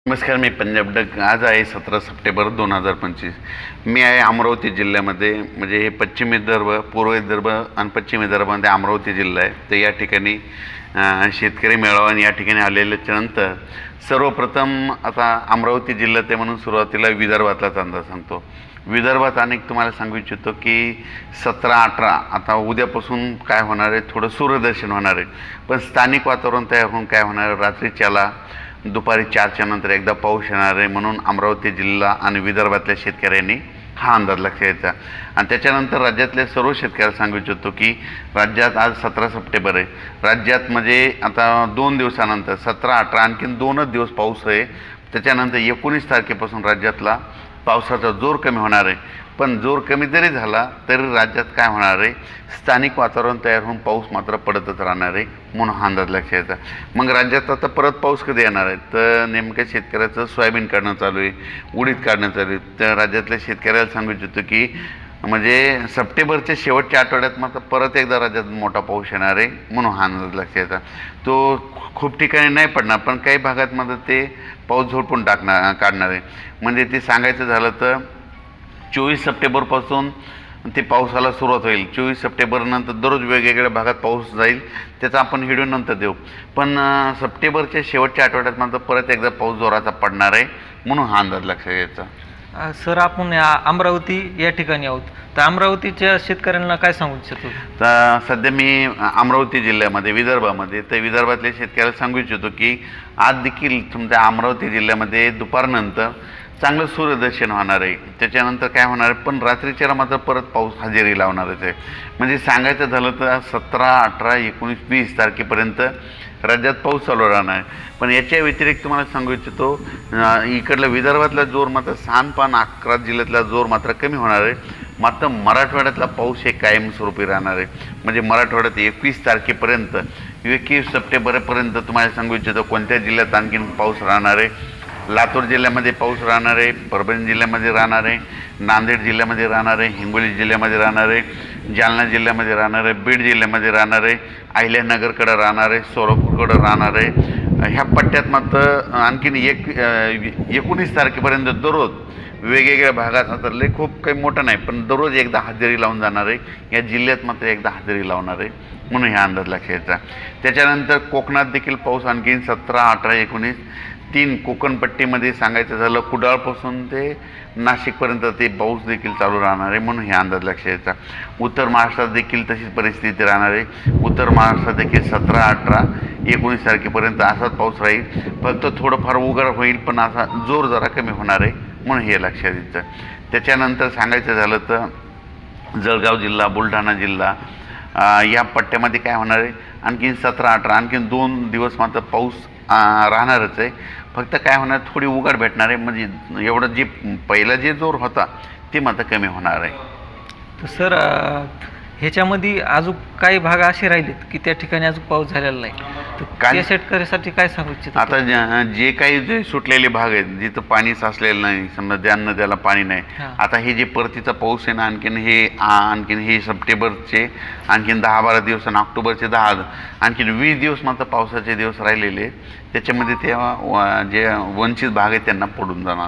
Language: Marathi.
नमस्कार, मी पंजाब डक. आज आहे 17 सप्टेंबर 2025. मी आहे अमरावती जिल्ह्यामध्ये. म्हणजे हे पश्चिम विदर्भ, पूर्व विदर्भ आणि पश्चिम विदर्भामध्ये अमरावती जिल्हा आहे. तर या ठिकाणी शेतकरी मेळावा आणि या ठिकाणी आलेल्याच्या नंतर सर्वप्रथम आता अमरावती जिल्ह्यात आहे म्हणून सुरुवातीला विदर्भातलाच अंदाज सांगतो. विदर्भात अनेक तुम्हाला सांगू इच्छितो की 17-18 आता उद्यापासून काय होणार आहे, थोडं सूर्यदर्शन होणार आहे. पण स्थानिक वातावरण तयार होऊन काय होणार आहे, रात्रीच्याला दुपारी 4च्या नंतर एकदा पाऊस येणार आहे. म्हणून अमरावती जिल्हा आणि विदर्भातल्या शेतकऱ्यांनी हा अंदाज लक्षात घ्यायचा. आणि त्याच्यानंतर राज्यातल्या सर्व शेतकऱ्याला सांगू इच्छितो की राज्यात आज 17 सप्टेंबर आहे. राज्यात म्हणजे आता 2 दिवसानंतर 17-18 आणखीन 2च दिवस पाऊस आहे. त्याच्यानंतर 19 तारखेपासून राज्यातला पावसाचा जोर कमी होणार आहे. पण जोर कमी जरी झाला तरी राज्यात काय होणार आहे, स्थानिक वातावरण तयार होऊन पाऊस मात्र पडतच राहणार आहे. म्हणून हा अंदाज लक्षात घ्यायचा. मग राज्यात आता परत पाऊस कधी येणार आहे, तर नेमक्या शेतकऱ्याचं सोयाबीन काढणं चालू आहे, उडीद काढणं चालू आहे. तर राज्यातल्या शेतकऱ्याला सांगू इच्छितो की म्हणजे सप्टेंबरच्या शेवटच्या आठवड्यात मात्र परत एकदा राज्यात मोठा पाऊस येणार आहे. म्हणून हा अंदाज लक्षात घ्यायचा. तो खूप ठिकाणी नाही पडणार, पण काही भागात मात्र ते पाऊस झोडपून काढणार आहे. म्हणजे ते सांगायचं झालं तर 24 सप्टेंबरपासून ते पावसाला सुरुवात होईल. 24 सप्टेंबरनंतर दररोज वेगवेगळ्या भागात पाऊस जाईल. त्याचा आपण व्हिडिओ नंतर देऊ. पण सप्टेंबरच्या शेवटच्या आठवड्यात मात्र परत एकदा पाऊस जोराचा पडणार आहे. म्हणून हा अंदाज लक्षात घ्यायचा. सर, आपण अमरावती या ठिकाणी आहोत, तर अमरावतीच्या शेतकऱ्यांना काय सांगू इच्छितो? तर सध्या मी अमरावती जिल्ह्यामध्ये, विदर्भामध्ये, तर विदर्भातल्या शेतकऱ्याला सांगू इच्छितो की आज देखील तुमच्या अमरावती जिल्ह्यामध्ये दुपारनंतर चांगलं सूर्यदर्शन होणार आहे. त्याच्यानंतर काय होणार आहे, पण रात्रीच्याला मात्र परत पाऊस हजेरी लावणारच आहे. म्हणजे सांगायचं झालं तर 17, 18, 19, 20 तारखेपर्यंत राज्यात पाऊस चालू राहणार आहे. पण याच्या व्यतिरिक्त तुम्हाला सांगू इच्छितो इकडला विदर्भातला जोर मात्र 11 जिल्ह्यातला जोर मात्र कमी होणार आहे. मात्र मराठवाड्यातला पाऊस हे कायमस्वरूपी राहणार आहे. म्हणजे मराठवाड्यात 21 तारखेपर्यंत 21 सप्टेंबरपर्यंत तुम्हाला सांगू इच्छितो कोणत्या जिल्ह्यात आणखीन पाऊस राहणार आहे. लातूर जिल्ह्यामध्ये पाऊस राहणार आहे, परभणी जिल्ह्यामध्ये राहणार आहे, नांदेड जिल्ह्यामध्ये राहणार आहे, हिंगोली जिल्ह्यामध्ये राहणार आहे, जालना जिल्ह्यामध्ये राहणार आहे, बीड जिल्ह्यामध्ये राहणार आहे, अहिल्यानगरकडं राहणार आहे, सोलापूरकडं राहणार आहे. ह्या पट्ट्यात मात्र आणखीन 19 तारखेपर्यंत दररोज वेगवेगळ्या भागात आता लय खूप काही मोठं नाही, पण दररोज एकदा हजेरी लावून जाणार आहे. या जिल्ह्यात मात्र एकदा हजेरी लावणार आहे. म्हणून ह्या अंदाज लक्षात घ्यायचा. त्याच्यानंतर कोकणात देखील पाऊस आणखीन 17, 18, 19 3 कोकणपट्टीमध्ये सांगायचं झालं कुडाळपासून ते नाशिकपर्यंत ते पाऊस देखील चालू राहणार आहे. म्हणून हे अंदाज लक्षात घ्यायचा. उत्तर महाराष्ट्रात देखील तशीच परिस्थिती राहणार आहे. उत्तर महाराष्ट्रात देखील 17, 18, 19 तारखेपर्यंत असाच पाऊस राहील. फक्त थोडंफार उघड होईल, पण असा जोर जरा कमी होणार आहे. म्हणून हे लक्षात द्यायचं. त्याच्यानंतर सांगायचं झालं तर जळगाव जिल्हा, बुलढाणा जिल्हा या पट्ट्यामध्ये काय होणार आहे, आणखीन 17, 18 आणखीन 2 दिवस मात्र पाऊस राहणारच आहे. फक्त काय होणार, थोडी उघड भेटणार आहे. म्हणजे एवढं जे पहिला जे जोर होता ते मात्र कमी होणार आहे. तर सर, ह्याच्यामध्ये अजून काही भाग असे राहिलेत की त्या ठिकाणी अजून पाऊस झालेला नाही, तर त्या शेतकऱ्यासाठी काय सांगू इच्छितो? आता जे काही जे सुटलेले भाग आहेत, जिथं पाणी साचलेलं नाही, समजा ज्यांना त्याला पाणी नाही, आता हे जे परतीचा पाऊस आहे ना, आणखीन हे सप्टेंबरचे आणखीन 10-12 दिवस आणि ऑक्टोबरचे 10 आणखीन 20 दिवस मात्र पावसाचे दिवस राहिलेले. त्याच्यामध्ये ते जे वंचित भाग आहेत त्यांना पडून जाणार.